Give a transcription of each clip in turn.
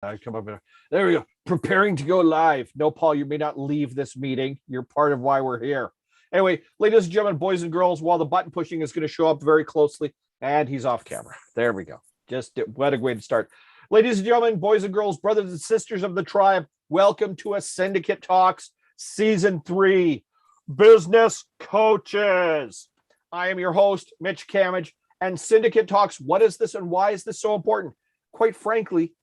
I come up there. There we go. Preparing to go live. No, Paul, you may not leave this meeting. You're part of why we're here. Anyway, ladies and gentlemen, boys and girls, while the button pushing is going to show up very closely, and he's off camera. There we go. What a way to start. Ladies and gentlemen, boys and girls, brothers and sisters of the tribe, welcome to a Syndicate Talks Season 3 Business Coaches. I am your host, Mitch Camage, and Syndicate Talks. What is this and why is this so important? Quite frankly,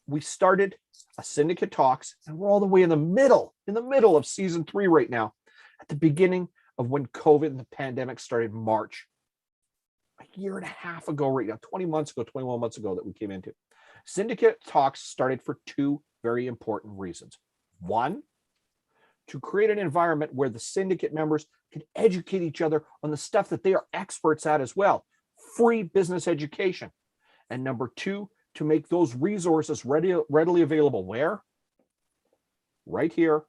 we started a Syndicate Talks, and we're all the way in the middle of Season 3 right now, at the beginning of when COVID and the pandemic started March. A year and a half ago right now, 21 months ago that we came into. Syndicate Talks started for two very important reasons. One, to create an environment where the syndicate members can educate each other on the stuff that they are experts at as well. Free business education. And number two, to make those resources readily available. Where? Right here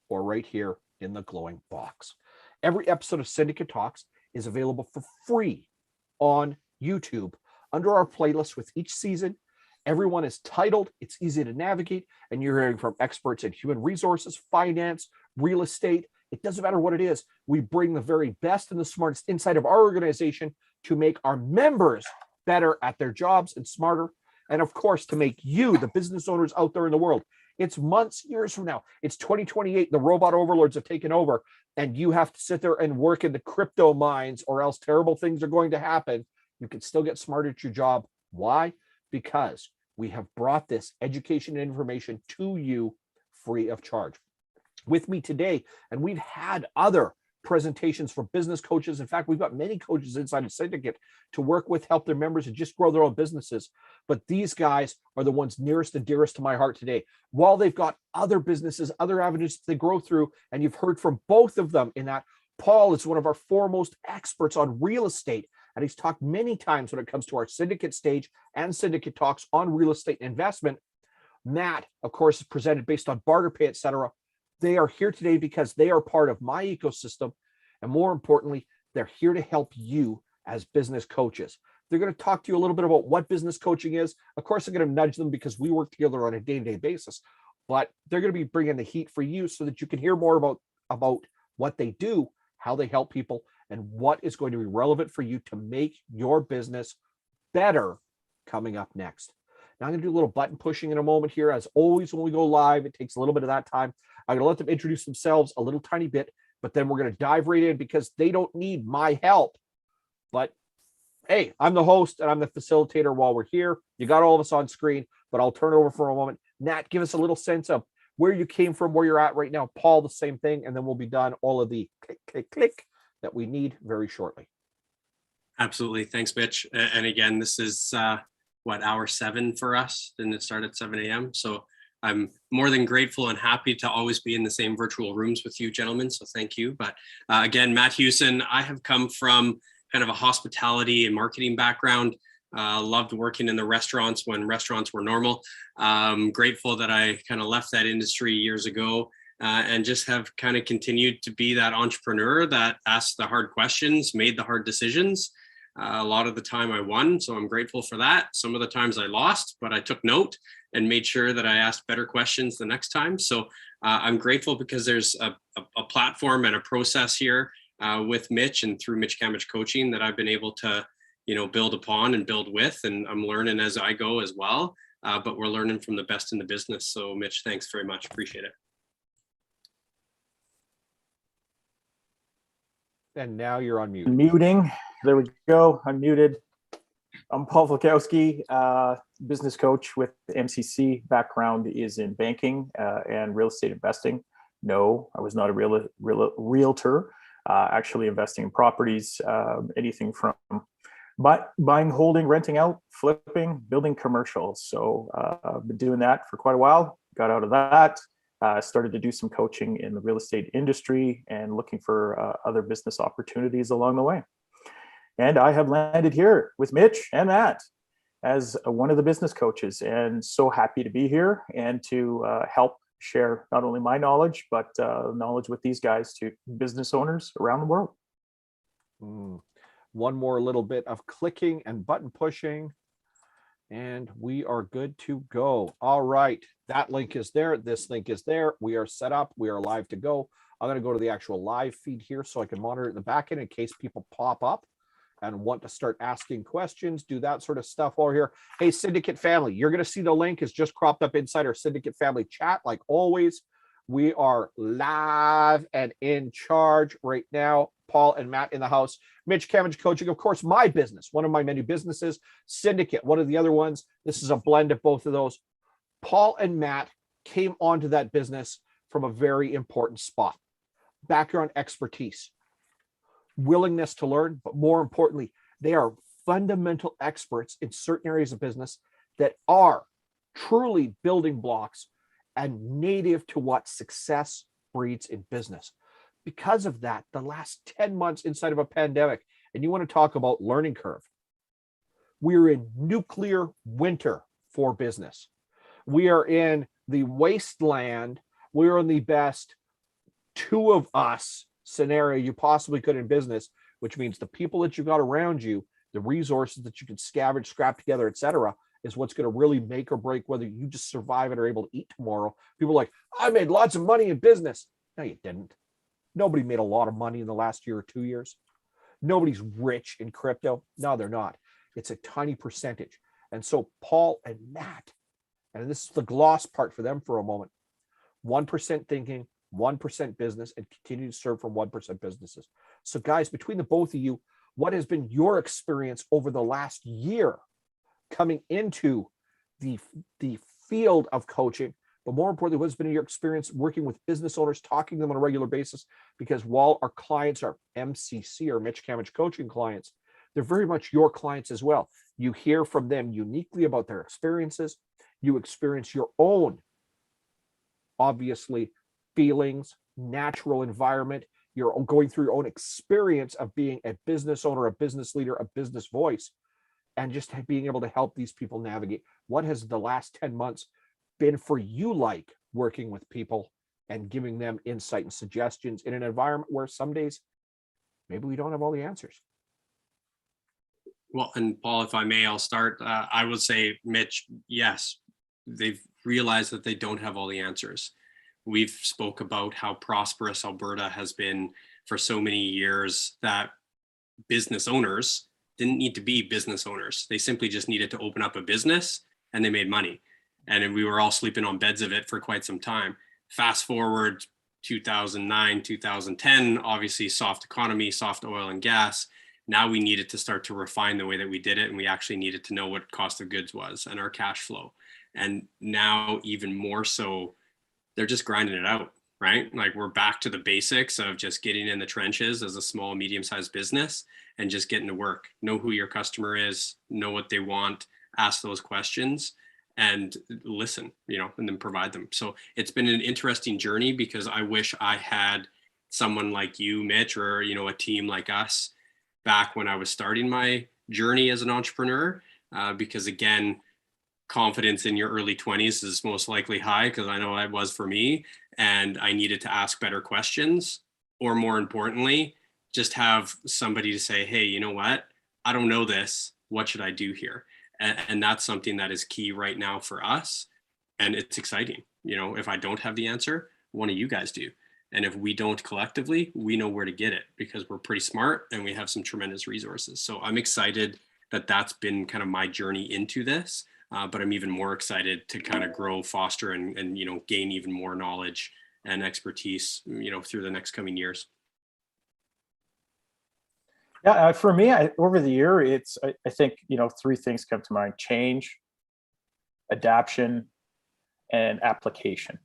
or right here in the glowing box. Every episode of Syndicate Talks is available for free on YouTube under our playlist with each season. Everyone is titled, it's easy to navigate, and you're hearing from experts in human resources, finance, real estate. It doesn't matter what it is. We bring the very best and the smartest inside of our organization to make our members better at their jobs and smarter. And of course, to make you, the business owners out there in the world, it's months, years from now. It's 2028. The robot overlords have taken over, and you have to sit there and work in the crypto mines, or else terrible things are going to happen. You can still get smart at your job. Why? Because we have brought this education and information to you free of charge. With me today, and we've had other presentations for business coaches. In fact, we've got many coaches inside of Syndicate to work with, help their members and just grow their own businesses. But these guys are the ones nearest and dearest to my heart today. While they've got other businesses, other avenues they grow through, and you've heard from both of them in that. Paul is one of our foremost experts on real estate, and he's talked many times when it comes to our Syndicate stage and Syndicate Talks on real estate investment. Matt, of course, is presented based on barter pay, etc. They are here today because they are part of my ecosystem. And more importantly, they're here to help you as business coaches. They're going to talk to you a little bit about what business coaching is. Of course, I'm going to nudge them because we work together on a day-to-day basis. But they're going to be bringing the heat for you so that you can hear more about what they do, how they help people, and what is going to be relevant for you to make your business better coming up next. Now I'm going to do a little button pushing in a moment here. As always, when we go live, it takes a little bit of that time. I'm going to let them introduce themselves a little tiny bit, but then we're going to dive right in because they don't need my help. But hey, I'm the host and I'm the facilitator while we're here. You got all of us on screen, but I'll turn it over for a moment. Nat, give us a little sense of where you came from, where you're at right now. Paul, the same thing, and then we'll be done all of the click that we need very shortly. Absolutely. Thanks, Mitch. And again, this is hour 7 for us. Didn't it start at 7 a.m.? So I'm more than grateful and happy to always be in the same virtual rooms with you gentlemen. So thank you. But again, Matt Hewson, I have come from kind of a hospitality and marketing background. Loved working in the restaurants when restaurants were normal. Grateful that I kind of left that industry years ago and just have kind of continued to be that entrepreneur that asked the hard questions, made the hard decisions. A lot of the time I won, so I'm grateful for that. Some of the times I lost, but I took note and made sure that I asked better questions the next time. So I'm grateful because there's a platform and a process here with Mitch and through Mitch Camage Coaching that I've been able to, build upon and build with, and I'm learning as I go as well. But we're learning from the best in the business. So Mitch, thanks very much. Appreciate it. And now you're on mute. Muting. There we go. I'm muted. I'm Paul Volkowski, business coach with MCC. Background is in banking and real estate investing. No, I was not a realtor. Actually investing in properties, anything from buying, holding, renting out, flipping, building commercials. So I've been doing that for quite a while. Got out of that. Started to do some coaching in the real estate industry and looking for other business opportunities along the way. And I have landed here with Mitch and Matt as one of the business coaches, and so happy to be here and to help share not only my knowledge, but knowledge with these guys to business owners around the world. One more little bit of clicking and button pushing. And we are good to go. All right. That link is there. This link is there. We are set up. We are live to go. I'm going to go to the actual live feed here so I can monitor it in the back end in case people pop up and want to start asking questions, do that sort of stuff over here. Hey, Syndicate family, you're going to see the link is just cropped up inside our Syndicate family chat. Like always, we are live and in charge right now. Paul and Matt in the house. Mitch Cammage Coaching, of course, my business, one of my many businesses. Syndicate, one of the other ones. This is a blend of both of those. Paul and Matt came onto that business from a very important spot. Background expertise, willingness to learn, but more importantly, they are fundamental experts in certain areas of business that are truly building blocks and native to what success breeds in business. Because of that, the last 10 months inside of a pandemic, and you want to talk about learning curve, we're in nuclear winter for business. We are in the wasteland. We're in the best two of us scenario you possibly could in business, which means the people that you got around you, the resources that you can scavenge, scrap together, etc., is what's going to really make or break whether you just survive it or able to eat tomorrow. People are like, I made lots of money in business. No, you didn't. Nobody made a lot of money in the last year or 2 years. Nobody's rich in crypto. No, they're not. It's a tiny percentage. And so Paul and Matt, and this is the gloss part for them for a moment, 1% thinking, 1% business, and continue to serve from 1% businesses. So guys, between the both of you, what has been your experience over the last year coming into the field of coaching? But more importantly, what's been your experience working with business owners, talking to them on a regular basis? Because while our clients are MCC or Mitch Cammage Coaching clients, they're very much your clients as well. You hear from them uniquely about their experiences. You experience your own, obviously, feelings, natural environment. You're going through your own experience of being a business owner, a business leader, a business voice, and just being able to help these people navigate. What has the last 10 months been for you like working with people and giving them insight and suggestions in an environment where some days maybe we don't have all the answers? Well, and Paul, if I may, I'll start. I would say, Mitch, yes, they've realized that they don't have all the answers. We've spoke about how prosperous Alberta has been for so many years that business owners didn't need to be business owners. They simply just needed to open up a business and they made money. And we were all sleeping on beds of it for quite some time. Fast forward 2009, 2010, obviously soft economy, soft oil and gas. Now we needed to start to refine the way that we did it. And we actually needed to know what cost of goods was and our cash flow. And now even more so, they're just grinding it out, right? Like we're back to the basics of just getting in the trenches as a small, medium-sized business and just getting to work. Know who your customer is, know what they want, ask those questions and listen, and then provide them. So it's been an interesting journey because I wish I had someone like you, Mitch, or, a team like us back when I was starting my journey as an entrepreneur. Because again, confidence in your early 20s is most likely high, because I know it was for me, and I needed to ask better questions, or more importantly, just have somebody to say, hey, you know what? I don't know this. What should I do here? And that's something that is key right now for us. And it's exciting. If I don't have the answer, one of you guys do. And if we don't collectively, we know where to get it because we're pretty smart and we have some tremendous resources. So I'm excited that that's been kind of my journey into this. But I'm even more excited to kind of grow, foster, and gain even more knowledge and expertise, through the next coming years. Yeah, for me, over the year, I think, three things come to mind: change, adaption, and application.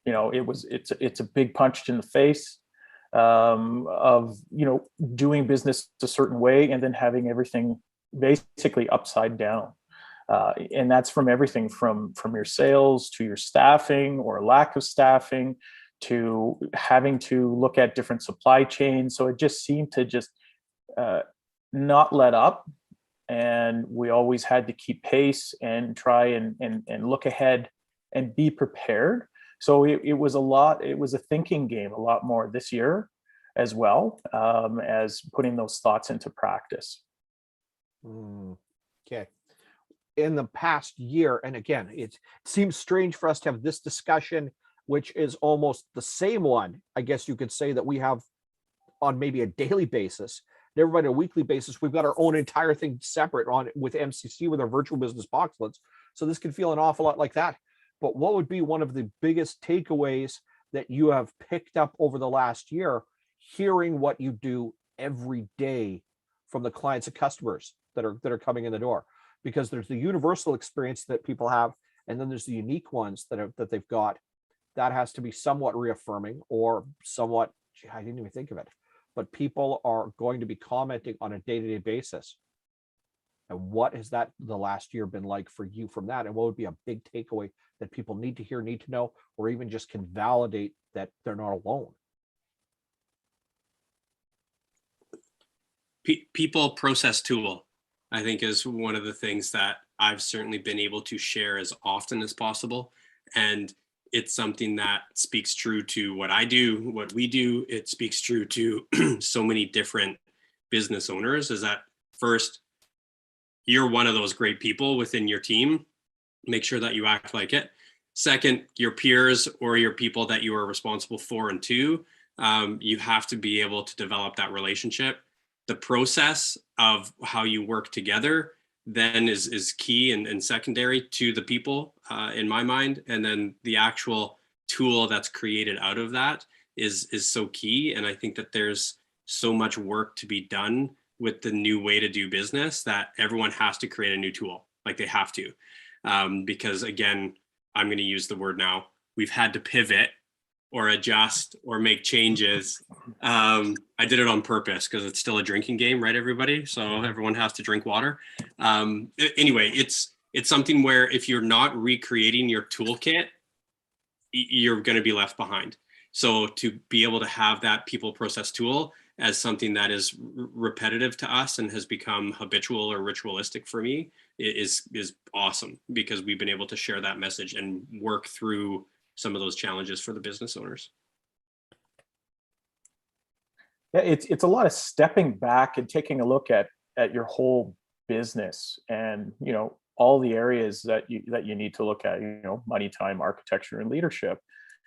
It's a big punch in the face of, doing business a certain way and then having everything basically upside down. And that's from everything from your sales to your staffing or lack of staffing to having to look at different supply chains. So it just seemed to just not let up. And we always had to keep pace and try and look ahead and be prepared. So it was a thinking game a lot more this year as well, as putting those thoughts into practice. Okay. in the past year, and again, it seems strange for us to have this discussion, which is almost the same one, I guess you could say, that we have on maybe a daily basis, never mind a weekly basis. We've got our own entire thing separate on with MCC with our virtual business boxlets. So this can feel an awful lot like that. But what would be one of the biggest takeaways that you have picked up over the last year, hearing what you do every day from the clients and customers that are coming in the door? Because there's the universal experience that people have, and then there's the unique ones that they've got. That has to be somewhat reaffirming or somewhat, gee, I didn't even think of it, but people are going to be commenting on a day-to-day basis. And what has that the last year been like for you from that? And what would be a big takeaway that people need to hear, need to know, or even just can validate that they're not alone? People, process, tool, I think, is one of the things that I've certainly been able to share as often as possible. And it's something that speaks true to what I do, what we do. It speaks true to so many different business owners, is that first, you're one of those great people within your team. Make sure that you act like it. Second, your peers or your people that you are responsible for and to, you have to be able to develop that relationship. The process of how you work together then is key and secondary to the people, in my mind. And then the actual tool that's created out of that is so key. And I think that there's so much work to be done with the new way to do business that everyone has to create a new tool. Like they have to, because again, I'm going to use the word now, we've had to pivot or adjust or make changes. I did it on purpose because it's still a drinking game, right, everybody? So everyone has to drink water. Anyway, it's something where if you're not recreating your toolkit, you're going to be left behind. So to be able to have that people, process, tool as something that is repetitive to us and has become habitual or ritualistic for me is awesome, because we've been able to share that message and work through some of those challenges for the business owners. Yeah, it's a lot of stepping back and taking a look at your whole business, and all the areas that you need to look at, money, time, architecture, and leadership.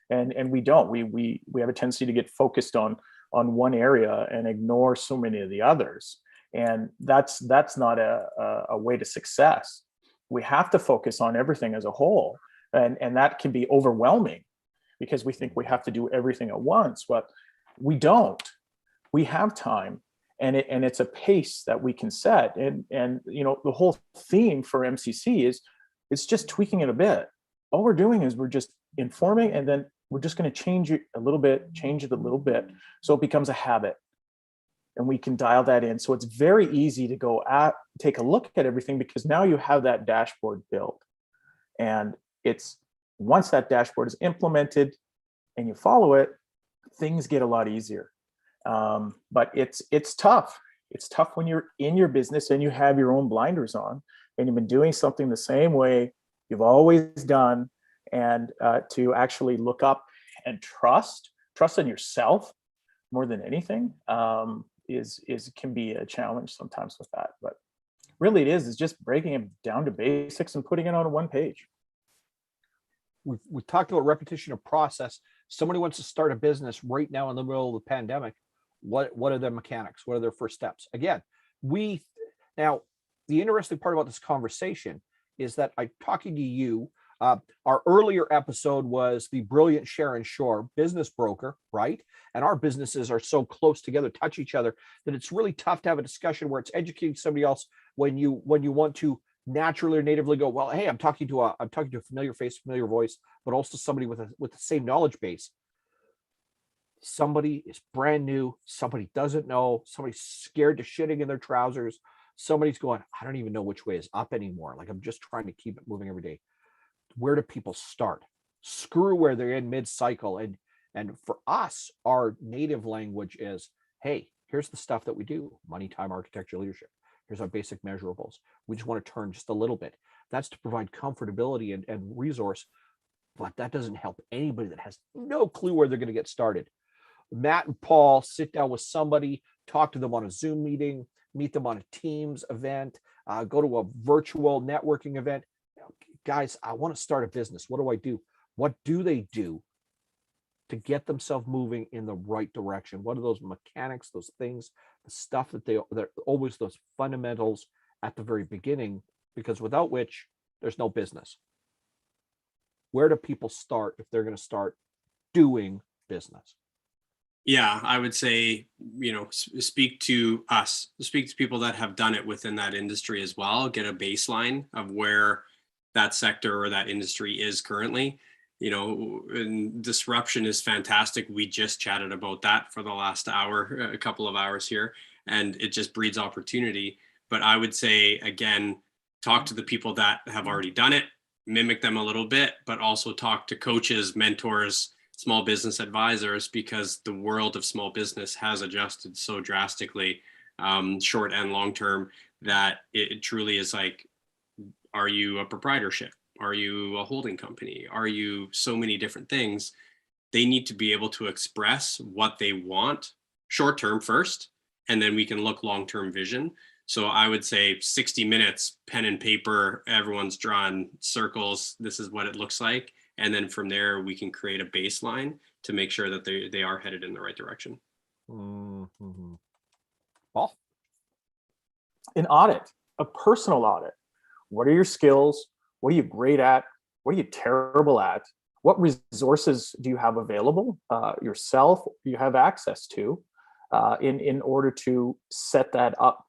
And we don't. We have a tendency to get focused on one area and ignore so many of the others. And that's not a way to success. We have to focus on everything as a whole. And that can be overwhelming because we think we have to do everything at once, but we don't. We have time, and it's a pace that we can set. And the whole theme for MCC is it's just tweaking it a bit. All we're doing is we're just informing, and then we're just going to change it a little bit, so it becomes a habit, and we can dial that in. So it's very easy to take a look at everything, because now you have that dashboard built, and it's once that dashboard is implemented and you follow it, things get a lot easier. But it's tough. It's tough when you're in your business and you have your own blinders on, and you've been doing something the same way you've always done, and to actually look up and trust in yourself more than anything can be a challenge sometimes with that. But really, it's just breaking it down to basics and putting it on one page. We've talked about repetition of process. Somebody wants to start a business right now in the middle of the pandemic. What are their mechanics? What are their first steps? Again, now the interesting part about this conversation is that I'm talking to you. Our earlier episode was the brilliant Sharon Shore, business broker, right? And our businesses are so close together, touch each other, that it's really tough to have a discussion where it's educating somebody else when you want to naturally or natively go, well, hey, I'm talking to a familiar face, familiar voice, but also somebody with the same knowledge base. Somebody is brand new, somebody doesn't know, somebody's scared to shitting in their trousers, somebody's going, I don't even know which way is up anymore. Like, I'm just trying to keep it moving every day. Where do people start? Screw where they're in mid-cycle. And for us, our native language is, hey, here's the stuff that we do: money, time, architecture, leadership. Here's our basic measurables. We just want to turn just a little bit. That's to provide comfortability and resource, but that doesn't help anybody that has no clue where they're going to get started. Matt and Paul sit down with somebody, talk to them on a Zoom meeting. meet them on a Teams event, go to a virtual networking event. Guys, I want to start a business. What do I do? What do they do to get themselves moving in the right direction? What are those mechanics, those things, the stuff that they're always those fundamentals at the very beginning, because without which there's no business. Where do people start if they're going to start doing business? Yeah, I would say, speak to people that have done it within that industry as well, get a baseline of where that sector or that industry is currently. And disruption is fantastic. We just chatted about that for the last hour, a couple of hours here, and it just breeds opportunity. But I would say, again, talk to the people that have already done it, mimic them a little bit, but also talk to coaches, mentors, small business advisors, because the world of small business has adjusted so drastically, short and long term, that it truly is like, are you a proprietorship? Are you a holding company? Are you so many different things? They need to be able to express what they want short term first, and then we can look long term vision. So I would say 60 minutes, pen and paper, everyone's drawn circles. This is what it looks like. And then from there, we can create a baseline to make sure that they are headed in the right direction. Mm-hmm. Paul? An audit, a personal audit. What are your skills? What are you great at? What are you terrible at? What resources do you have available yourself, you have access to in order to set that up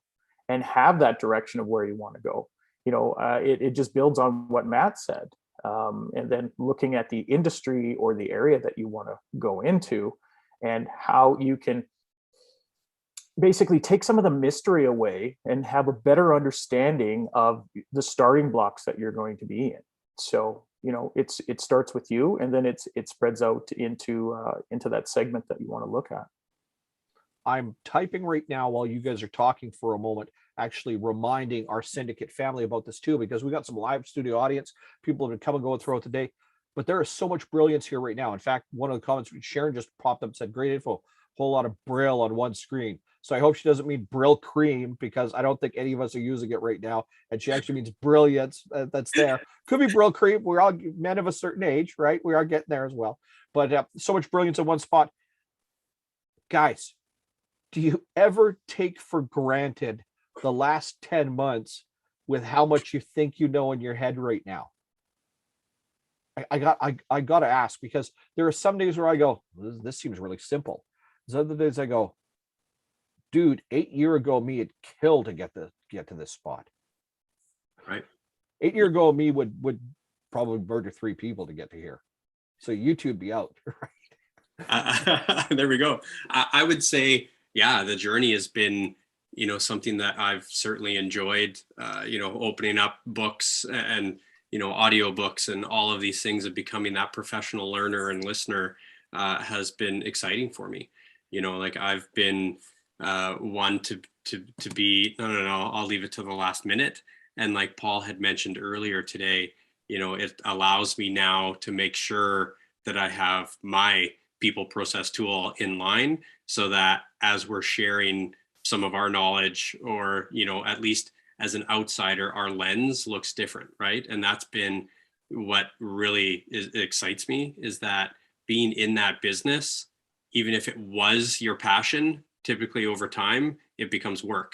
and have that direction of where you want to go? It just builds on what Matt said. And then looking at the industry or the area that you want to go into, and how you can basically take some of the mystery away and have a better understanding of the starting blocks that you're going to be in. So, it starts with you, and then it spreads out into that segment that you want to look at. I'm typing right now while you guys are talking for a moment, actually reminding our Cyndicate family about this too, because we got some live studio audience. People have been coming and going throughout the day, but there is so much brilliance here right now. In fact, one of the comments Sharon just popped up and said, great info, whole lot of Brill on one screen. So I hope she doesn't mean Brill cream, because I don't think any of us are using it right now. And she actually means brilliance. That's there. Could be Brill cream. We're all men of a certain age, right? We are getting there as well. But so much brilliance in one spot. Guys, do you ever take for granted the last 10 months with how much you think you know in your head right now? I got to ask, because there are some days where I go, this seems really simple. There's other days I go, dude, 8 years ago me had killed to get to this spot. Right. 8 years ago me would probably murder 3 people to get to here. So YouTube be out. Right. There we go. I would say, yeah, the journey has been, something that I've certainly enjoyed, opening up books and, audio books and all of these things of becoming that professional learner and listener has been exciting for me. Like I've been one to be, no, I'll leave it to the last minute. And like Paul had mentioned earlier today, it allows me now to make sure that I have my people process tool in line, so that as we're sharing some of our knowledge, or at least as an outsider, our lens looks different, right? And that's been what really excites me, is that being in that business, even if it was your passion, typically over time it becomes work.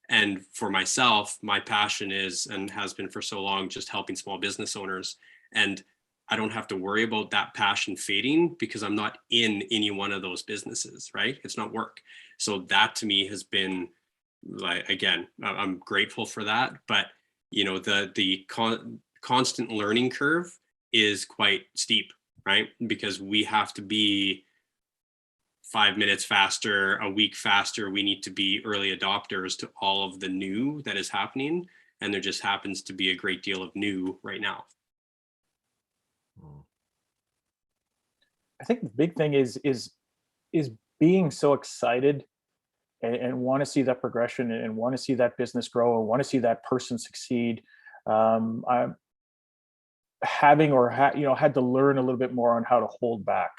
And for myself, my passion is, and has been for so long, just helping small business owners. And I don't have to worry about that passion fading, because I'm not in any one of those businesses, right? It's not work. So that to me has been, like, again, I'm grateful for that. But, the constant learning curve is quite steep, right? Because we have to be 5 minutes faster, a week faster. We need to be early adopters to all of the new that is happening. And there just happens to be a great deal of new right now. I think the big thing is being so excited and want to see that progression and want to see that business grow and want to see that person succeed. I'm having had to learn a little bit more on how to hold back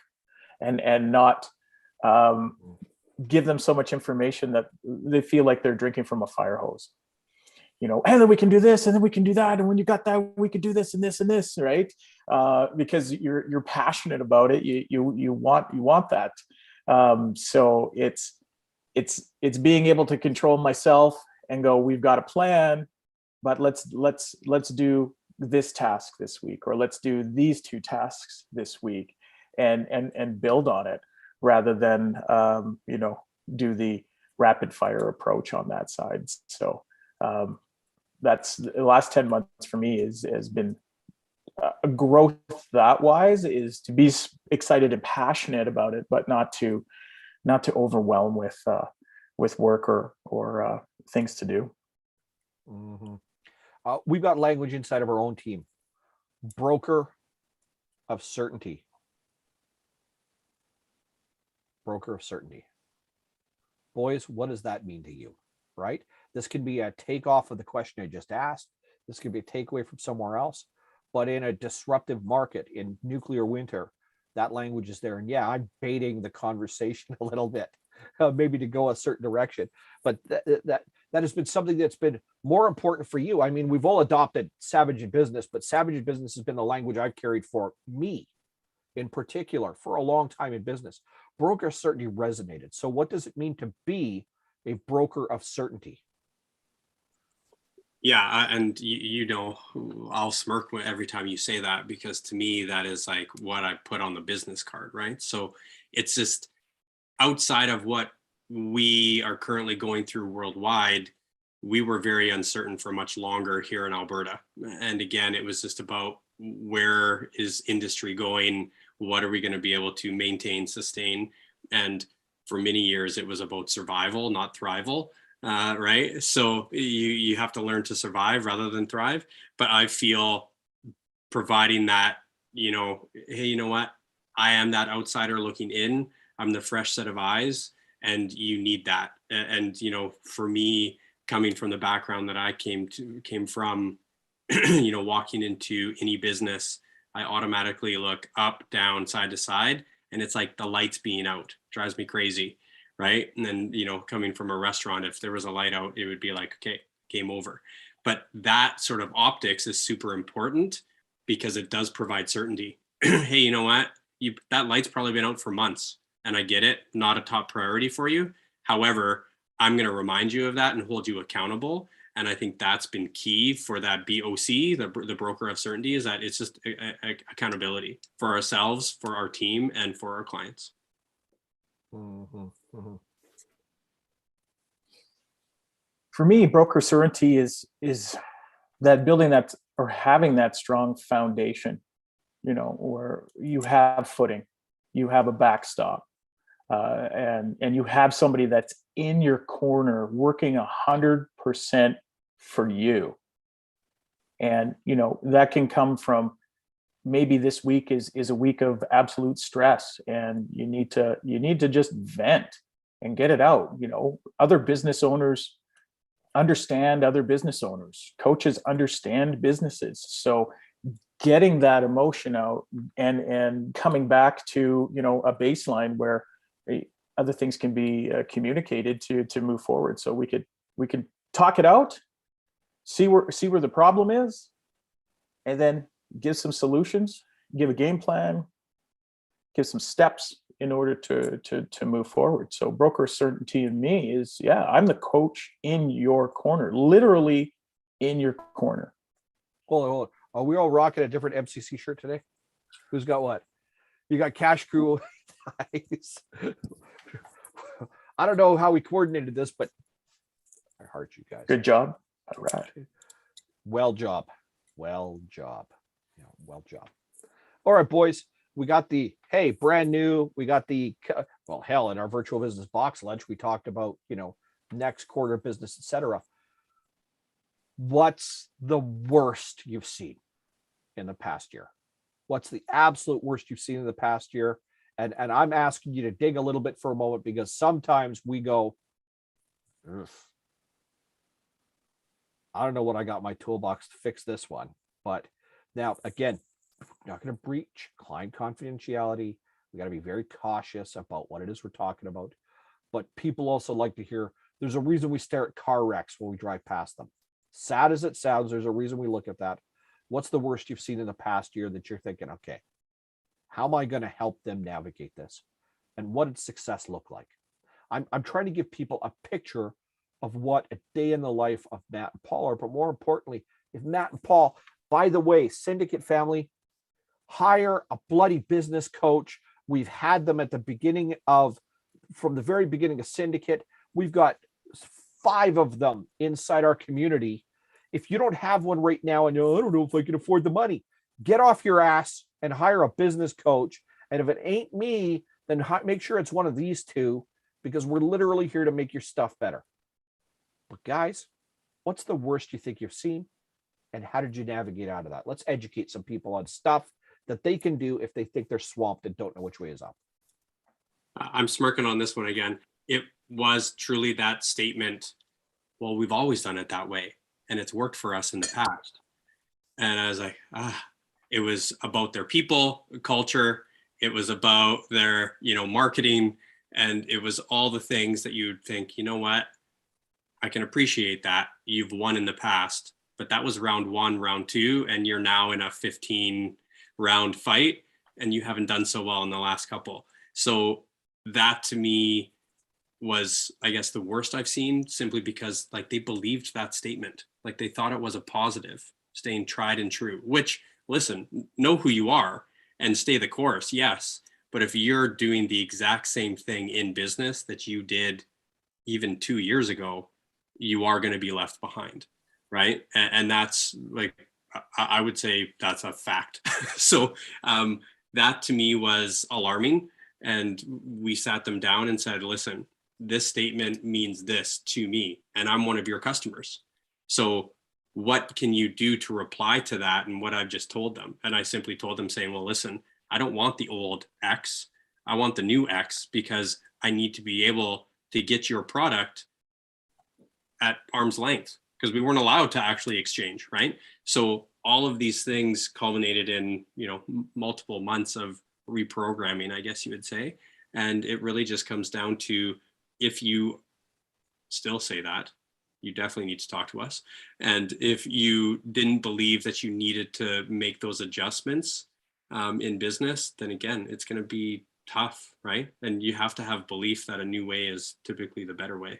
and not give them so much information that they feel like they're drinking from a fire hose. And then we can do this, and then we can do that, and when you got that, we could do this and this and this, right? Because you're passionate about it, you want that. So it's being able to control myself and go, we've got a plan, but let's do this task this week, or let's do these 2 tasks this week, and build on it, rather than do the rapid fire approach on that side. So that's the last 10 months for me has been a growth that wise, is to be excited and passionate about it, but not to overwhelm with work or things to do. We've got language inside of our own team. Broker of certainty. Broker of certainty. Boys, what does that mean to you? Right? This can be a takeoff of the question I just asked. This could be a takeaway from somewhere else. But in a disruptive market, in nuclear winter, that language is there. And yeah, I'm baiting the conversation a little bit, maybe to go a certain direction. But that has been something that's been more important for you. I mean, we've all adopted Savage in Business, but Savage in Business has been the language I've carried for me in particular for a long time in business. Broker certainty resonated. So what does it mean to be a broker of certainty? Yeah, and I'll smirk every time you say that, because to me that is like what I put on the business card, right? So it's just outside of what we are currently going through worldwide. We were very uncertain for much longer here in Alberta, and again, it was just about where is industry going, what are we going to be able to maintain, sustain, and for many years it was about survival, not thrival. Right? So you have to learn to survive rather than thrive. But I feel providing that, hey, you know what? I am that outsider looking in. I'm the fresh set of eyes, and you need that. And for me, coming from the background that I came from, walking into any business, I automatically look up, down, side to side, and it's like the lights being out. Drives me crazy. Right. And then, coming from a restaurant, if there was a light out, it would be like, okay, game over. But that sort of optics is super important because it does provide certainty. Hey, you know what? That light's probably been out for months, and I get it. Not a top priority for you. However, I'm going to remind you of that and hold you accountable. And I think that's been key for that BOC, the broker of certainty, is that it's just accountability for ourselves, for our team, and for our clients. For me, broker certainty is that building that, or having that strong foundation, where you have footing, you have a backstop, and you have somebody that's in your corner working 100% for you. And that can come from, maybe this week is a week of absolute stress, and you need to just vent and get it out. Other business owners understand other business owners. Coaches understand businesses. So getting that emotion out and coming back to a baseline where other things can be communicated to move forward. So we could talk it out, see where the problem is, and then give some solutions, give a game plan, give some steps in order to move forward. So broker certainty in me is, I'm the coach in your corner, literally in your corner. Hold on. Are we all rocking a different MCC shirt today? Who's got what? You got Cash Crew. I don't know how we coordinated this, but I heart you guys. Good job. All right. Well job. Well job. Well job. All right, boys. We got the, hey, brand new. We got the, well, hell, in our virtual business box lunch, we talked about, next quarter business, etc. What's the worst you've seen in the past year? What's the absolute worst you've seen in the past year? And I'm asking you to dig a little bit for a moment, because sometimes we go, ugh, I don't know what I got in my toolbox to fix this one. But now, again, we're not going to breach client confidentiality. We got to be very cautious about what it is we're talking about. but people also like to hear there's a reason we stare at car wrecks when we drive past them. Sad as it sounds, there's a reason we look at that. What's the worst you've seen in the past year that you're thinking, okay, how am I going to help them navigate this? And what did success look like? I'm trying to give people a picture of what a day in the life of Matt and Paul are, but more importantly, if Matt and Paul, by the way, Cyndicate family, hire a bloody business coach. We've had them at the beginning of, from the very beginning of Cyndicate. We've got 5 of them inside our community. If you don't have one right now and I don't know if I can afford the money, get off your ass and hire a business coach. And if it ain't me, then make sure it's one of these 2, because we're literally here to make your stuff better. But guys, what's the worst you think you've seen? And how did you navigate out of that? Let's educate some people on stuff that they can do if they think they're swamped and don't know which way is up. I'm smirking on this one again. It was truly that statement, well, we've always done it that way, and it's worked for us in the past. And I was like, it was about their people, culture. It was about their, marketing. And it was all the things that you'd think, you know what? I can appreciate that. You've won in the past, but that was round 1, round 2, and you're now in a 15-round fight, and you haven't done so well in the last couple. So that to me was, I guess, the worst I've seen, simply because they believed that statement. They thought it was a positive, staying tried and true, which, listen, know who you are and stay the course. Yes. But if you're doing the exact same thing in business that you did even 2 years ago, you are going to be left behind. Right. And that's I would say that's a fact. So that to me was alarming. And we sat them down and said, listen, this statement means this to me, and I'm one of your customers. So what can you do to reply to that and what I've just told them? And I simply told them saying, well, listen, I don't want the old X. I want the new X, because I need to be able to get your product at arm's length, because we weren't allowed to actually exchange, right? So all of these things culminated in, multiple months of reprogramming, I guess you would say. And it really just comes down to, if you still say that, you definitely need to talk to us. And if you didn't believe that you needed to make those adjustments in business, then again, it's going to be tough, right? And you have to have belief that a new way is typically the better way.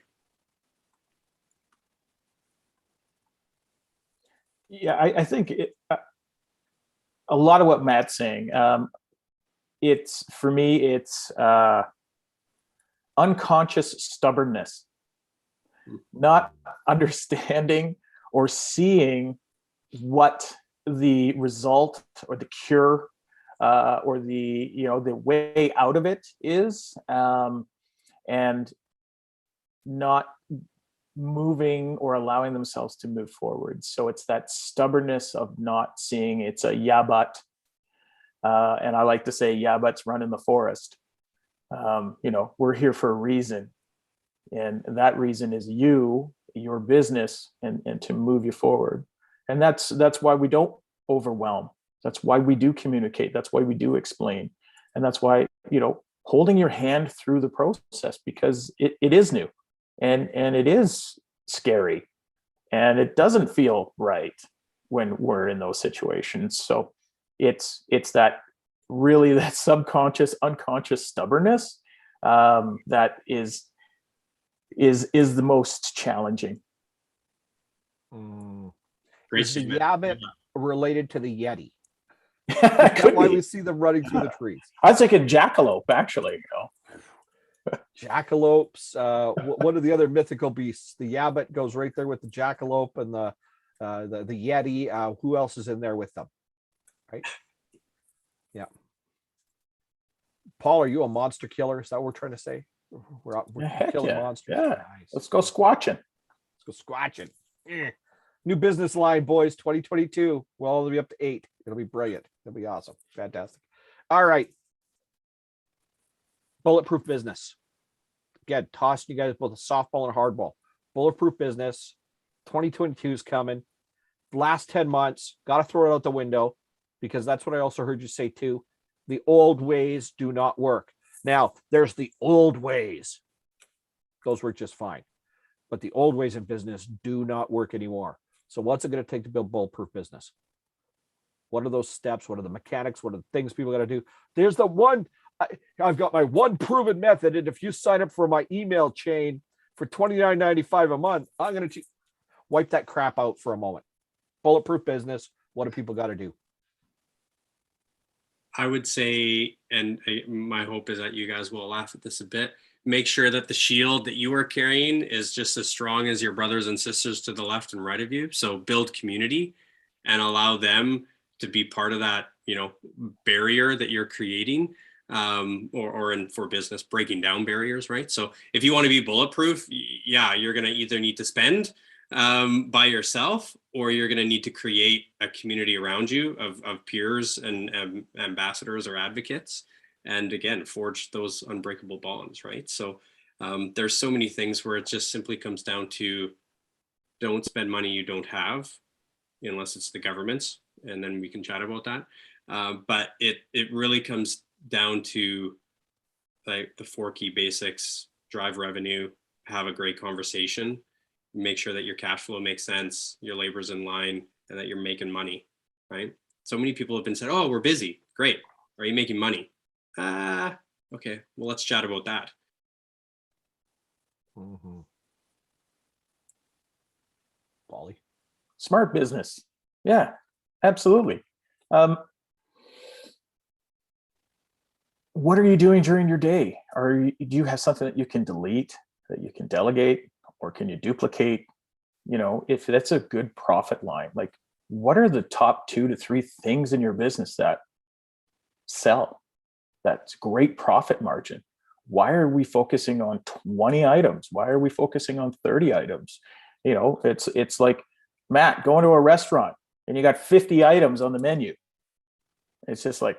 Yeah, I think a lot of what Matt's saying, it's, for me, it's unconscious stubbornness, not understanding or seeing what the result or the cure or the way out of it is, and not moving or allowing themselves to move forward. So it's that stubbornness of not seeing. It's a yeah, but, and I like to say, yeah, but's run in the forest. We're here for a reason, and that reason is your business, and to move you forward. And that's why we don't overwhelm. That's why we do communicate. That's why we do explain. And that's why, holding your hand through the process, because it is new, and it is scary, and it doesn't feel right when we're in those situations. So it's that, really, that subconscious, unconscious stubbornness that is the most challenging. Great Is the statement. Yabbit related to the Yeti? That's That's why we see them running through the trees. I was thinking jackalope, actually. Jackalopes. What are the other mythical beasts? The Yabbit goes right there with the jackalope and the Yeti. Who else is in there with them? Right. Yeah. Paul, are you a monster killer? Is that what we're trying to say? We're killing monsters. Yeah. Nice. Let's go squatching. Let's go squatching. New business line, boys. 2022. Well, it'll be up to 8. It'll be brilliant. It'll be awesome. Fantastic. All right. Bulletproof business. Again, tossing you guys both a softball and a hardball. Bulletproof business. 2022 is coming. Last 10 months, got to throw it out the window, because that's what I also heard you say too. The old ways do not work. Now, there's the old ways. Those work just fine. But the old ways in business do not work anymore. So what's it going to take to build bulletproof business? What are those steps? What are the mechanics? What are the things people got to do? There's the one, I've got my one proven method. And if you sign up for my email chain for $29.95 a month, I'm going to wipe that crap out for a moment. Bulletproof business. What do people got to do? I would say, and my hope is that you guys will laugh at this a bit, make sure that the shield that you are carrying is just as strong as your brothers and sisters to the left and right of you. So build community and allow them to be part of that, barrier that you're creating, or for business, breaking down barriers, right? So if you want to be bulletproof, you're going to either need to spend by yourself, or you're going to need to create a community around you of peers and ambassadors or advocates. And again, forge those unbreakable bonds, right? So there's so many things where it just simply comes down to don't spend money you don't have, unless it's the government's, and then we can chat about that. But it really comes down to like the 4 key basics: drive revenue, have a great conversation, make sure that your cash flow makes sense, your labor's in line, and that you're making money, right? So many people have been said, oh, we're busy. Great. Are you making money? Okay, well, let's chat about that. Mm-hmm. Paulie? Smart business. Yeah, absolutely. What are you doing during your day? Do you have something that you can delete, that you can delegate, or can you duplicate? If that's a good profit line, like what are the top 2 to 3 things in your business that sell? That's great profit margin. Why are we focusing on 20 items? Why are we focusing on 30 items? It's like, Matt, going to a restaurant and you got 50 items on the menu. It's just like,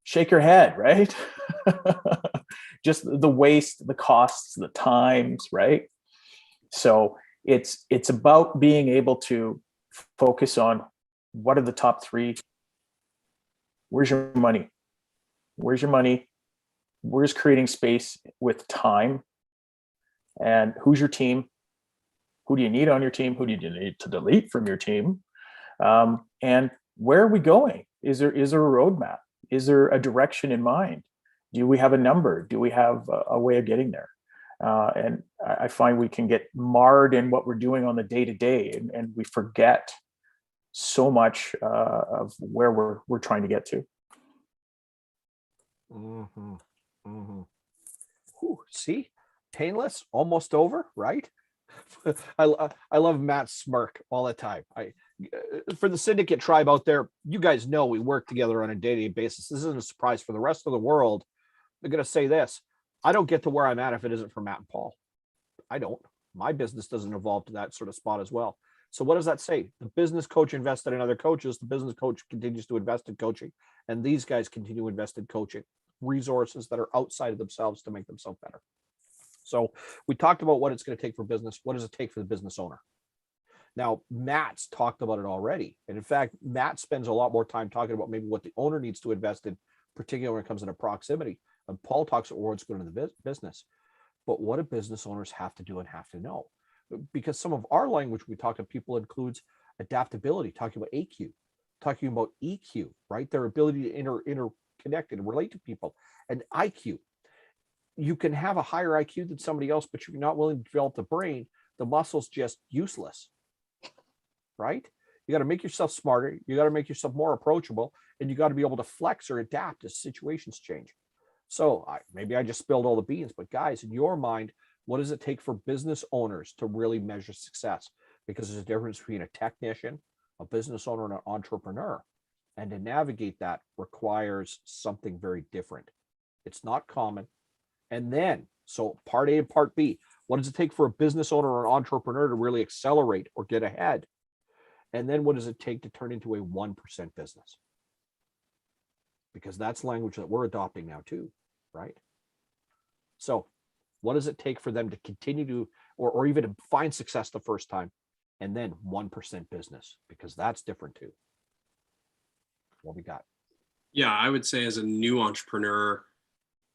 shake your head, right? Just the waste, the costs, the times, right? So it's about being able to focus on what are the top 3. Where's your money? Where's your money? Where's creating space with time? And who's your team? Who do you need on your team? Who do you need to delete from your team? And where are we going? Is there a roadmap? Is there a direction in mind? Do we have a number? Do we have a way of getting there? And I find we can get marred in what we're doing on the day-to-day, and we forget so much of where we're trying to get to. Mm-hmm. Mm-hmm. Ooh, see, painless, almost over, right? I love Matt's smirk all the time. For the Cyndicate tribe out there, you guys know we work together on a day-to-day basis. This isn't a surprise for the rest of the world. They're going to say this: I don't get to where I'm at if it isn't for Matt and Paul. I don't. My business doesn't evolve to that sort of spot as well. So what does that say? The business coach invested in other coaches. The business coach continues to invest in coaching, and these guys continue to invest in coaching resources that are outside of themselves to make themselves better. So we talked about what it's going to take for business. What does it take for the business owner? Now, Matt's talked about it already. And in fact, Matt spends a lot more time talking about maybe what the owner needs to invest in, particularly when it comes into proximity. And Paul talks about what's going to the business. But what do business owners have to do and have to know? Because some of our language we talk to people includes adaptability, talking about AQ, talking about EQ, right? Their ability to interconnect and relate to people, and IQ. You can have a higher IQ than somebody else, but you're not willing to develop the brain, the muscle's just useless, right? You got to make yourself smarter. You got to make yourself more approachable, and you got to be able to flex or adapt as situations change. So maybe I just spilled all the beans, but guys, in your mind, what does it take for business owners to really measure success? Because there's a difference between a technician, a business owner, and an entrepreneur. And to navigate that requires something very different. It's not common. And then, so part A and part B, what does it take for a business owner or an entrepreneur to really accelerate or get ahead? And then what does it take to turn into a 1% business? Because that's language that we're adopting now too, right? So what does it take for them to continue to, or even to find success the first time, and then 1% business? Because that's different too. What we got? Yeah, I would say as a new entrepreneur,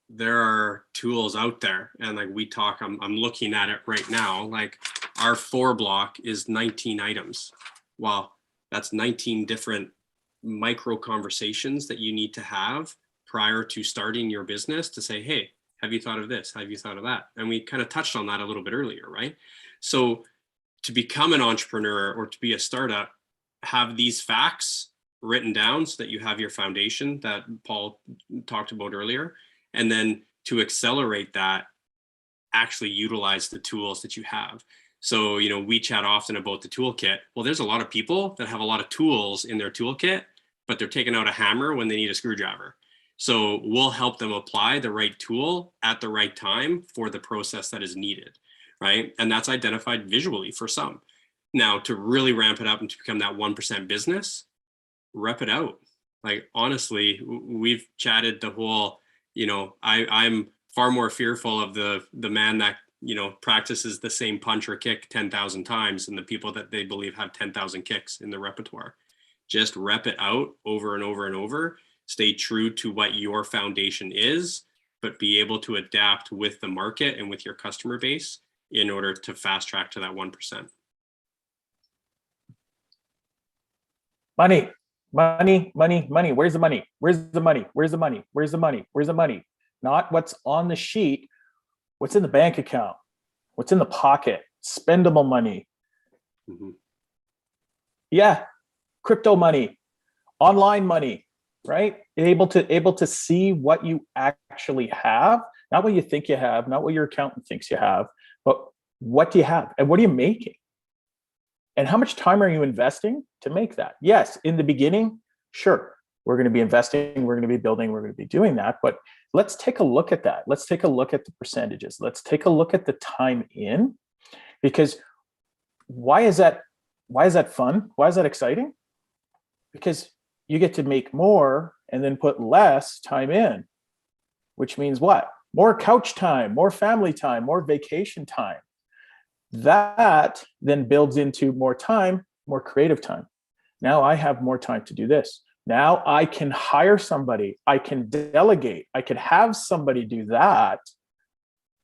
there are tools out there, and like we talk, I'm looking at it right now. Like our 4 block is 19 items. Well, that's 19 different micro conversations that you need to have prior to starting your business to say, hey, have you thought of this? Have you thought of that? And we kind of touched on that a little bit earlier, right? So to become an entrepreneur or to be a startup, have these facts written down so that you have your foundation that Paul talked about earlier. And then to accelerate that, actually utilize the tools that you have. So, you know, we chat often about the toolkit. Well, there's a lot of people that have a lot of tools in their toolkit, but they're taking out a hammer when they need a screwdriver. So we'll help them apply the right tool at the right time for the process that is needed, right? And that's identified visually for some. Now, to really ramp it up and to become that 1% business, rep it out. Like, honestly, we've chatted the whole, you know, I'm far more fearful of the man that, you know, practices the same punch or kick 10,000 times than the people that they believe have 10,000 kicks in the repertoire. Just rep it out over and over and over. Stay true to what your foundation is, but be able to adapt with the market and with your customer base in order to fast track to that 1%. Money, money, money, money. Where's the money? Where's the money? Where's the money? Where's the money? Where's the money? Not what's on the sheet, what's in the bank account, what's in the pocket, spendable money. Mm-hmm. Yeah, crypto money, online money, right? Able to see what you actually have, not what you think you have, not what your accountant thinks you have, but what do you have and what are you making? And how much time are you investing to make that? Yes, in the beginning, sure, we're going to be investing, we're going to be building, we're going to be doing that. But let's take a look at that. Let's take a look at the percentages. Let's take a look at the time in, because why is that fun? Why is that exciting? Because you get to make more and then put less time in, which means what? More couch time, more family time, more vacation time. That then builds into more time, more creative time. Now I have more time to do this. Now I can hire somebody, I can delegate, I can have somebody do that.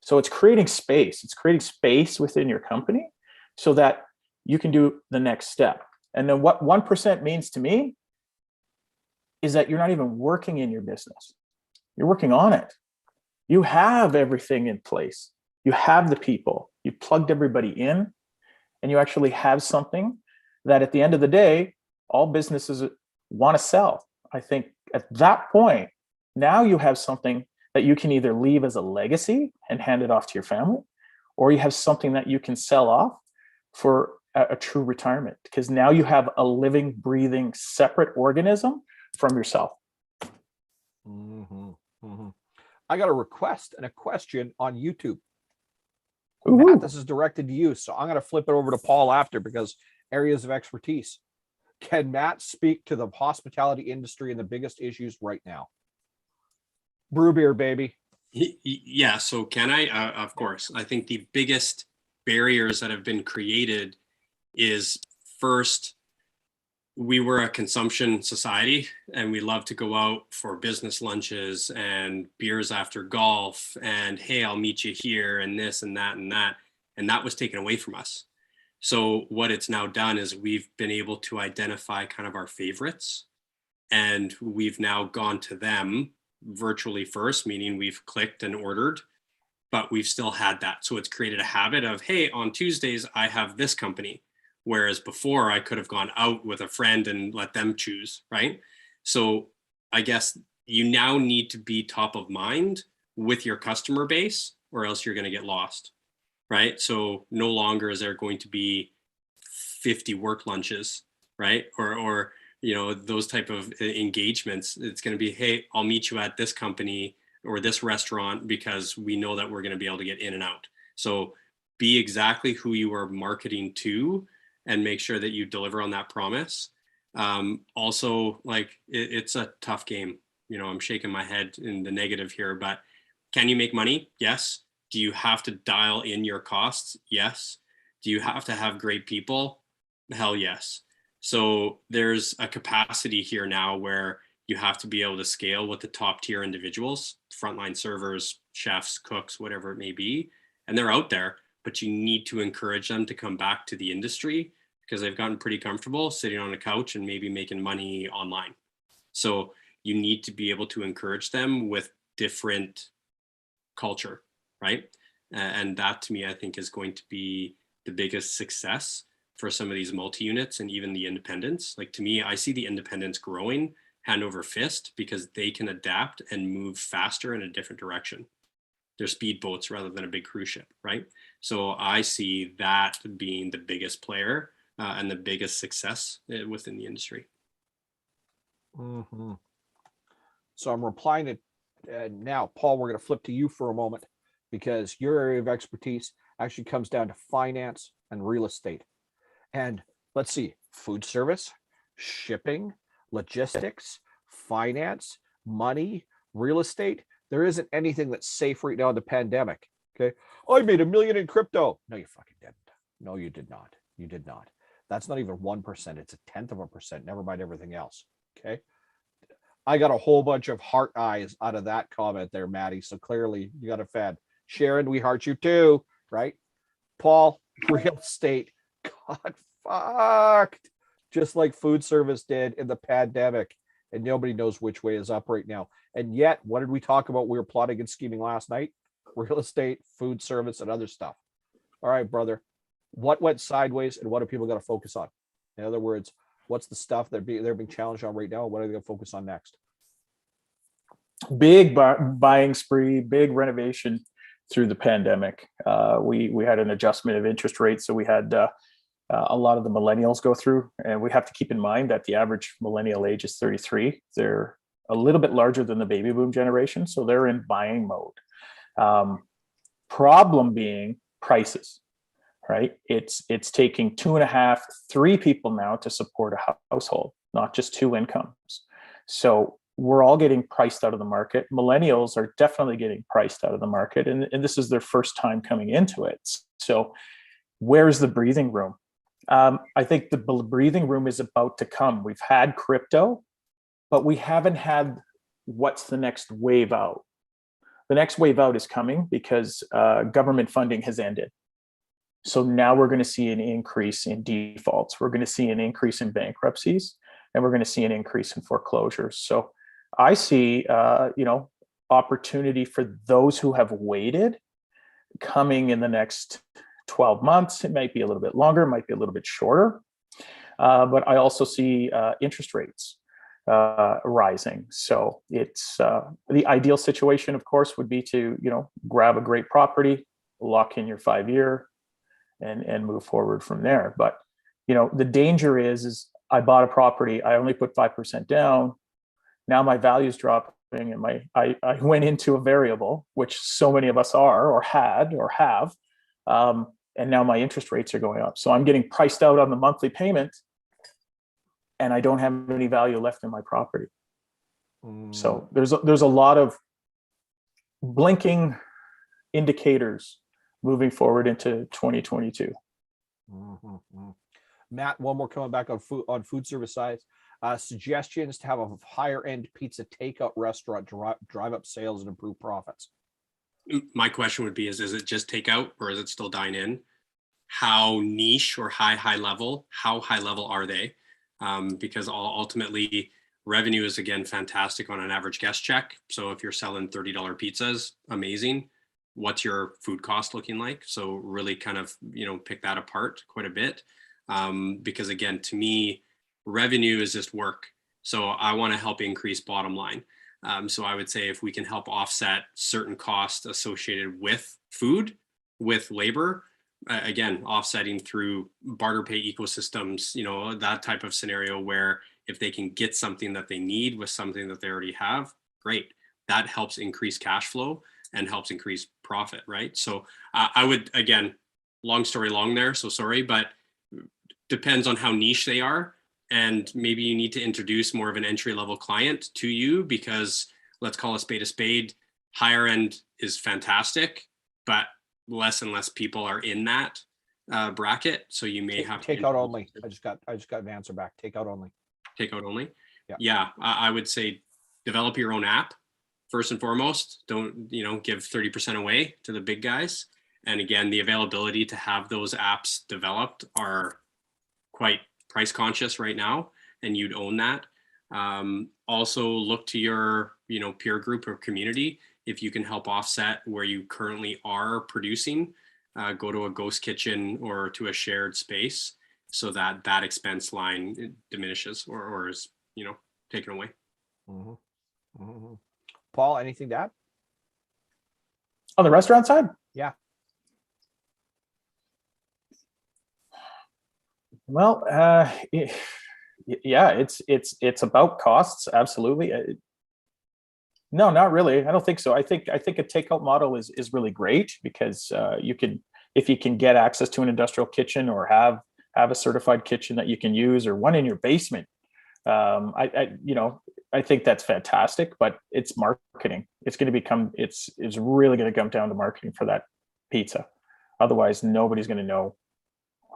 So it's creating space. It's creating space within your company so that you can do the next step. And then what 1% means to me is that you're not even working in your business. You're working on it. You have everything in place. You have the people, you plugged everybody in, and you actually have something that at the end of the day, all businesses want to sell. I think at that point, now you have something that you can either leave as a legacy and hand it off to your family, or you have something that you can sell off for a true retirement, because now you have a living, breathing, separate organism from yourself. Mm-hmm. Mm-hmm. I got a request and a question on YouTube. Ooh. Matt, this is directed to you, so I'm going to flip it over to Paul after, because areas of expertise. Can Matt speak to the hospitality industry and the biggest issues right now? Brew beer, baby. Yeah, so can I? Of course. I think the biggest barriers that have been created is, first, we were a consumption society and we love to go out for business lunches and beers after golf and, hey, I'll meet you here and this and that and that. And that was taken away from us. So what it's now done is we've been able to identify kind of our favorites, and we've now gone to them virtually first, meaning we've clicked and ordered, but we've still had that. So it's created a habit of, hey, on Tuesdays, I have this company. Whereas before I could have gone out with a friend and let them choose, right? So I guess you now need to be top of mind with your customer base, or else you're going to get lost, right? So no longer is there going to be 50 work lunches, right? Or you know, those type of engagements. It's going to be, hey, I'll meet you at this company or this restaurant because we know that we're going to be able to get in and out. So be exactly who you are marketing to, and make sure that you deliver on that promise. Also, like, it's a tough game. You know, I'm shaking my head in the negative here, but can you make money? Yes. Do you have to dial in your costs? Yes. Do you have to have great people? Hell yes. So there's a capacity here now where you have to be able to scale with the top tier individuals, frontline servers, chefs, cooks, whatever it may be. And they're out there, but you need to encourage them to come back to the industry because they've gotten pretty comfortable sitting on a couch and maybe making money online. So you need to be able to encourage them with different culture, right? And that to me, I think is going to be the biggest success for some of these multi-units and even the independents. Like to me, I see the independents growing hand over fist because they can adapt and move faster in a different direction. They're speedboats rather than a big cruise ship, right? So I see that being the biggest player and the biggest success within the industry. Mm-hmm. So I'm replying to now, Paul, we're going to flip to you for a moment because your area of expertise actually comes down to finance and real estate. And let's see, food service, shipping, logistics, finance, money, real estate. There isn't anything that's safe right now in the pandemic. Okay. Oh, I made $1 million in crypto. No, you fucking didn't. No, you did not. You did not. That's not even 1%. It's 0.1%. Never mind everything else. Okay. I got a whole bunch of heart eyes out of that comment there, Maddie. So clearly you got a fan. Sharon, we heart you too, right? Paul, real estate got fucked, just like food service did in the pandemic. And nobody knows which way is up right now. And yet, what did we talk about? We were plotting and scheming last night. Real estate, food service, and other stuff. All right, brother. What went sideways and what do people got to focus on? In other words, what's the stuff they're being challenged on right now? What are they going to focus on next? Big buying spree, big renovation through the pandemic. We had an adjustment of interest rates, so we had a lot of the millennials go through, and we have to keep in mind that the average millennial age is 33. They're a little bit larger than the baby boom generation, so they're in buying mode. Problem being prices. Right? It's taking 2.5, 3 people now to support a household, not just 2 incomes. So we're all getting priced out of the market. Millennials are definitely getting priced out of the market, and this is their first time coming into it. So where's the breathing room? I think the breathing room is about to come. We've had crypto, but we haven't had what's the next wave out. The next wave out is coming because government funding has ended. So now we're going to see an increase in defaults. We're going to see an increase in bankruptcies, and we're going to see an increase in foreclosures. So I see, opportunity for those who have waited coming in the next 12 months. It might be a little bit longer, it might be a little bit shorter. But I also see interest rates rising. So it's the ideal situation, of course, would be to, grab a great property, lock in your 5-year, and move forward from there. But the danger is I bought a property, I only put 5% down. Now my value's dropping, and I went into a variable, which so many of us are or had or have, and now my interest rates are going up. So I'm getting priced out on the monthly payment, and I don't have any value left in my property. So there's a lot of blinking indicators moving forward into 2022. Matt, one more coming back on food service side. Suggestions to have a higher end pizza takeout restaurant drive up sales and improve profits. My question would be, is it just takeout or is it still dine in? How niche or how high level are they? Because ultimately revenue is, again, fantastic on an average guest check. So if you're selling $30 pizzas, amazing. What's your food cost looking like? So really kind of, pick that apart quite a bit. Because again, to me, revenue is just work. So I want to help increase bottom line. So I would say if we can help offset certain costs associated with food, with labor, again, offsetting through barter pay ecosystems, that type of scenario where if they can get something that they need with something that they already have, great. That helps increase cash flow and helps increase profit, right? So I would, again, long story long there, so sorry, but depends on how niche they are. And maybe you need to introduce more of an entry-level client to you, because let's call a spade. Higher end is fantastic, but less and less people are in that bracket. So you may have take out only. I just got an answer back. Take out only. Take out only. Yeah, I would say develop your own app first and foremost. Don't, give 30% away to the big guys. And again, the availability to have those apps developed are quite price conscious right now, and you'd own that. Also look to your, peer group or community. If you can help offset where you currently are producing, go to a ghost kitchen or to a shared space so that that expense line diminishes or is, taken away. Mm-hmm. Mm-hmm. Paul, anything to add? On the restaurant side? Yeah. Well, yeah, it's about costs. Absolutely. No, not really. I don't think so. I think a takeout model is really great because if you can get access to an industrial kitchen or have a certified kitchen that you can use or one in your basement. I think that's fantastic, but it's marketing. It's really going to come down to marketing for that pizza. Otherwise, nobody's going to know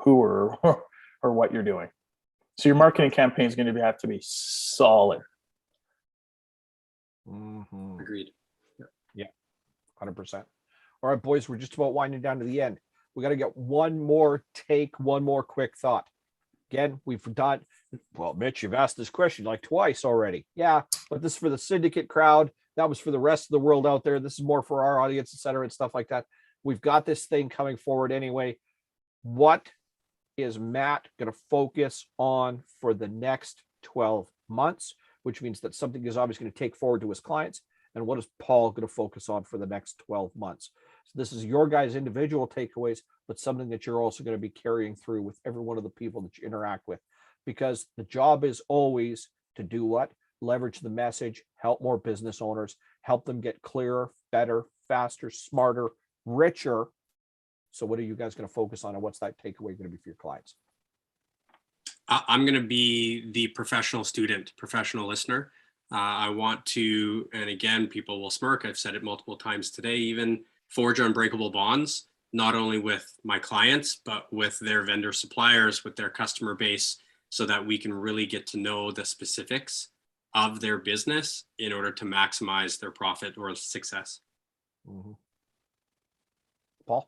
who or what you're doing. So your marketing campaign is going to have to be solid. Mm-hmm. Agreed. Yeah, 100%. All right, boys, we're just about winding down to the end. We got to get one more quick thought. Again, we've done, well, Mitch, you've asked this question like twice already. Yeah, but this is for the Cyndicate crowd. That was for the rest of the world out there. This is more for our audience, et cetera, and stuff like that. We've got this thing coming forward anyway. What is Matt going to focus on for the next 12 months, which means that something is obviously going to take forward to his clients? And what is Paul going to focus on for the next 12 months? So this is your guys' individual takeaways, but something that you're also going to be carrying through with every one of the people that you interact with, because the job is always to do what? Leverage the message, help more business owners, help them get clearer, better, faster, smarter, richer. So what are you guys going to focus on, and what's that takeaway going to be for your clients? I'm going to be the professional student, professional listener. I want to, and again, people will smirk, I've said it multiple times today, even forge unbreakable bonds, not only with my clients, but with their vendor suppliers, with their customer base, so that we can really get to know the specifics of their business in order to maximize their profit or success. Mm-hmm. Paul?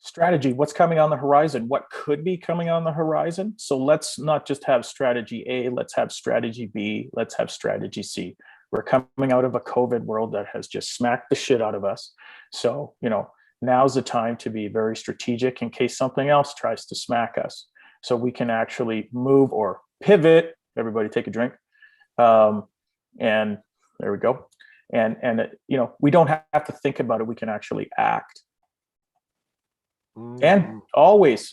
Strategy, what's coming on the horizon, what could be coming on the horizon. So let's not just have strategy A, let's have strategy B, let's have strategy C. We're coming out of a COVID world that has just smacked the shit out of us. So, now's the time to be very strategic in case something else tries to smack us. So we can actually move or pivot. Everybody take a drink. And there we go. And we don't have to think about it. We can actually act. And always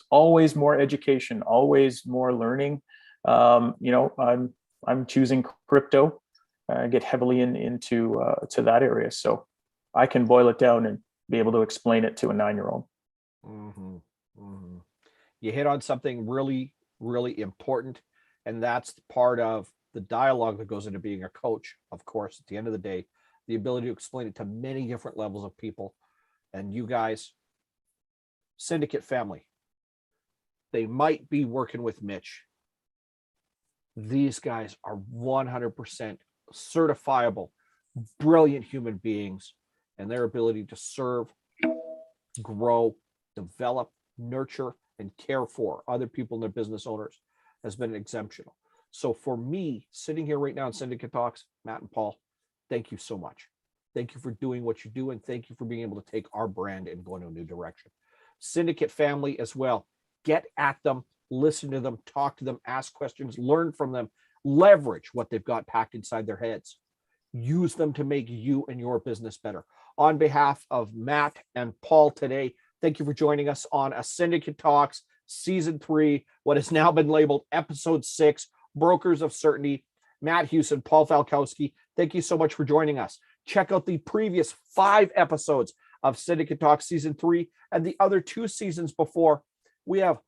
more education, always more learning. I'm choosing crypto, get heavily into to that area, so I can boil it down and be able to explain it to a 9-year-old. Mm-hmm. Mm-hmm. You hit on something really, really important, and that's part of the dialogue that goes into being a coach. Of course, at the end of the day, the ability to explain it to many different levels of people. And you guys, Cyndicate family, they might be working with Mitch. These guys are 100% certifiable, brilliant human beings, and their ability to serve, grow, develop, nurture, and care for other people and their business owners has been exceptional. So for me, sitting here right now in Syndicate Talks, Matt and Paul, thank you so much. Thank you for doing what you do, and thank you for being able to take our brand and go in a new direction. Syndicate family as well. Get at them, listen to them, talk to them, ask questions, learn from them, leverage what they've got packed inside their heads. Use them to make you and your business better. On behalf of Matt and Paul today, thank you for joining us on a Syndicate Talks Season 3, what has now been labeled Episode 6, Brokers of Certainty. Matt Hewson, Paul Falkowski, thank you so much for joining us. Check out the previous 5 episodes of Syndicate Talks Season 3 and the other 2 seasons before. We have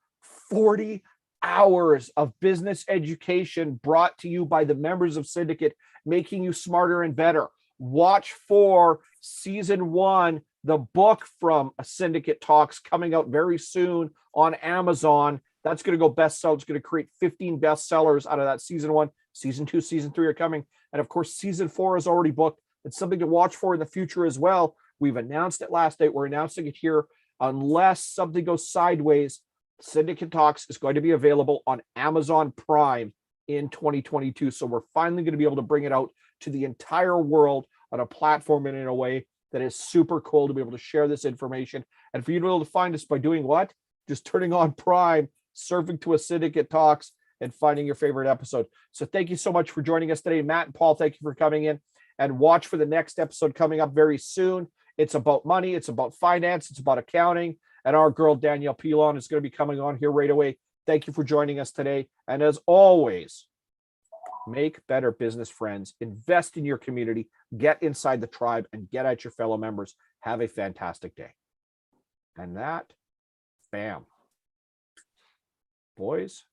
40 hours of business education brought to you by the members of Syndicate, making you smarter and better. Watch for Season 1, the book from Syndicate Talks, coming out very soon on Amazon. That's going to go bestseller. It's going to create 15 bestsellers out of that Season 1. Season 2, Season 3 are coming. And of course, Season 4 is already booked. It's something to watch for in the future as well. We've announced it last night. We're announcing it here. Unless something goes sideways, Syndicate Talks is going to be available on Amazon Prime in 2022. So we're finally going to be able to bring it out to the entire world on a platform and in a way that is super cool to be able to share this information. And for you to be able to find us by doing what? Just turning on Prime, surfing to a Syndicate Talks, and finding your favorite episode. So thank you so much for joining us today. Matt and Paul, thank you for coming in. And watch for the next episode coming up very soon. It's about money. It's about finance. It's about accounting. And our girl, Danielle Pilon, is going to be coming on here right away. Thank you for joining us today. And as always, make better business friends. Invest in your community. Get inside the tribe and get at your fellow members. Have a fantastic day. And that, bam. Boys,